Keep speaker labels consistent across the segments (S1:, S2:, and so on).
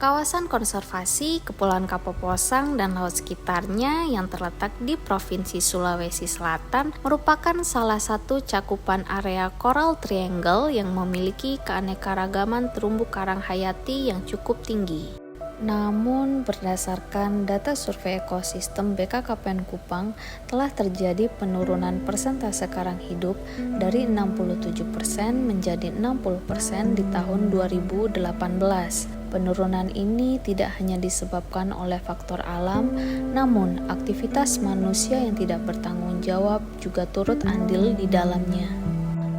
S1: Kawasan konservasi Kepulauan Kapoposang dan laut sekitarnya yang terletak di Provinsi Sulawesi Selatan merupakan salah satu cakupan area Coral Triangle yang memiliki keanekaragaman terumbu karang hayati yang cukup tinggi. Namun, berdasarkan data survei ekosistem BKKPN Kupang, telah terjadi penurunan persentase karang hidup dari 67% menjadi 60% di tahun 2018. Penurunan ini tidak hanya disebabkan oleh faktor alam, namun aktivitas manusia yang tidak bertanggung jawab juga turut andil di dalamnya.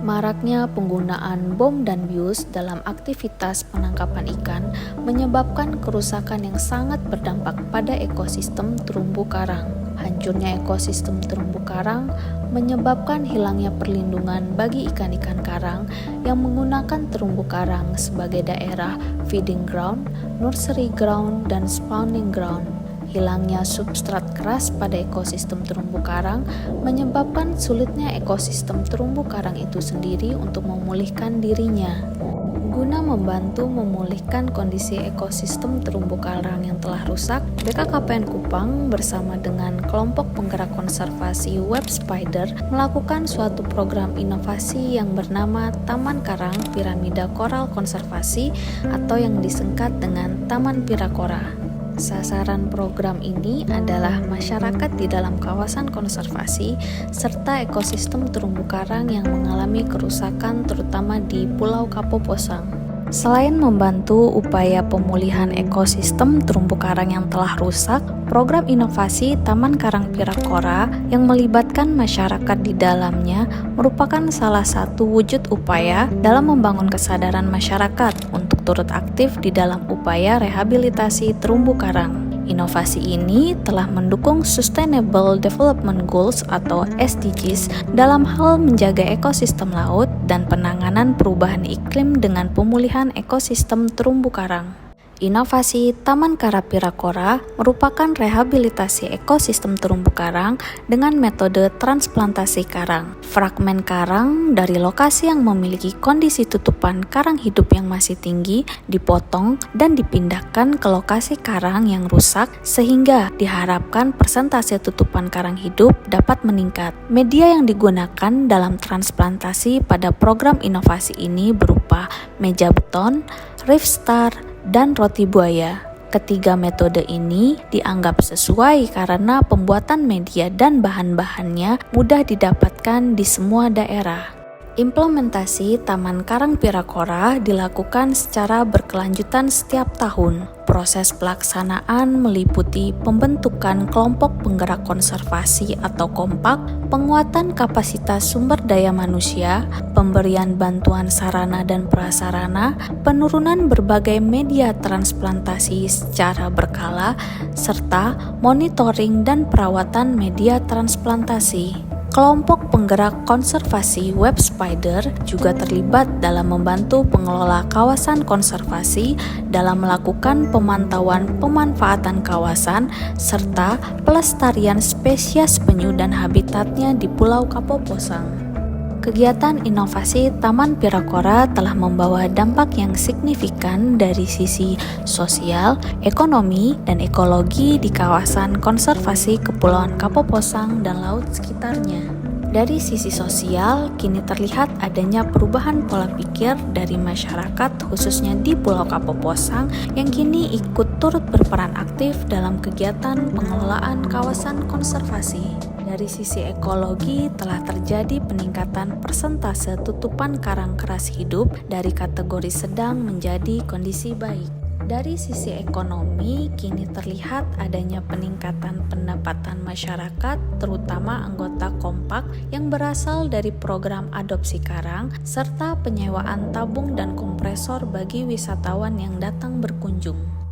S1: Maraknya penggunaan bom dan bius dalam aktivitas penangkapan ikan menyebabkan kerusakan yang sangat berdampak pada ekosistem terumbu karang. Hancurnya ekosistem terumbu karang menyebabkan hilangnya perlindungan bagi ikan-ikan karang yang menggunakan terumbu karang sebagai daerah feeding ground, nursery ground, dan spawning ground. Hilangnya substrat keras pada ekosistem terumbu karang menyebabkan sulitnya ekosistem terumbu karang itu sendiri untuk memulihkan dirinya. Guna membantu memulihkan kondisi ekosistem terumbu karang yang telah rusak, BKKPN Kupang bersama dengan kelompok penggerak konservasi Web Spider melakukan suatu program inovasi yang bernama Taman Karang Piramida Koral Konservasi atau yang disingkat dengan Taman Pirakora. Sasaran program ini adalah masyarakat di dalam kawasan konservasi serta ekosistem terumbu karang yang mengalami kerusakan terutama di Pulau Kapoposang. Selain membantu upaya pemulihan ekosistem terumbu karang yang telah rusak, program inovasi Taman Karang Pirakora yang melibatkan masyarakat di dalamnya merupakan salah satu wujud upaya dalam membangun kesadaran masyarakat untuk turut aktif di dalam upaya rehabilitasi terumbu karang. Inovasi ini telah mendukung Sustainable Development Goals atau SDGs dalam hal menjaga ekosistem laut dan penanganan perubahan iklim dengan pemulihan ekosistem terumbu karang. Inovasi Taman Karang Pirakora merupakan rehabilitasi ekosistem terumbu karang dengan metode transplantasi karang. Fragmen karang dari lokasi yang memiliki kondisi tutupan karang hidup yang masih tinggi dipotong dan dipindahkan ke lokasi karang yang rusak sehingga diharapkan persentase tutupan karang hidup dapat meningkat. Media yang digunakan dalam transplantasi pada program inovasi ini berupa meja beton, reef star, dan roti buaya. Ketiga metode ini dianggap sesuai karena pembuatan media dan bahan-bahannya mudah didapatkan di semua daerah. Implementasi Taman Karang Pirakora dilakukan secara berkelanjutan setiap tahun. Proses pelaksanaan meliputi pembentukan kelompok penggerak konservasi atau kompak, penguatan kapasitas sumber daya manusia, pemberian bantuan sarana dan prasarana, penurunan berbagai media transplantasi secara berkala, serta monitoring dan perawatan media transplantasi. Kelompok penggerak konservasi Web Spider juga terlibat dalam membantu pengelola kawasan konservasi dalam melakukan pemantauan pemanfaatan kawasan serta pelestarian spesies penyu dan habitatnya di Pulau Kapoposang. Kegiatan inovasi Taman Pirakora telah membawa dampak yang signifikan dari sisi sosial, ekonomi, dan ekologi di kawasan konservasi Kepulauan Kapoposang dan laut sekitarnya. Dari sisi sosial, kini terlihat adanya perubahan pola pikir dari masyarakat khususnya di Pulau Kapoposang yang kini ikut turut berperan aktif dalam kegiatan pengelolaan kawasan konservasi. Dari sisi ekologi, telah terjadi peningkatan persentase tutupan karang keras hidup dari kategori sedang menjadi kondisi baik. Dari sisi ekonomi, kini terlihat adanya peningkatan pendapatan masyarakat, terutama anggota kompak yang berasal dari program adopsi karang, serta penyewaan tabung dan kompresor bagi wisatawan yang datang berkunjung.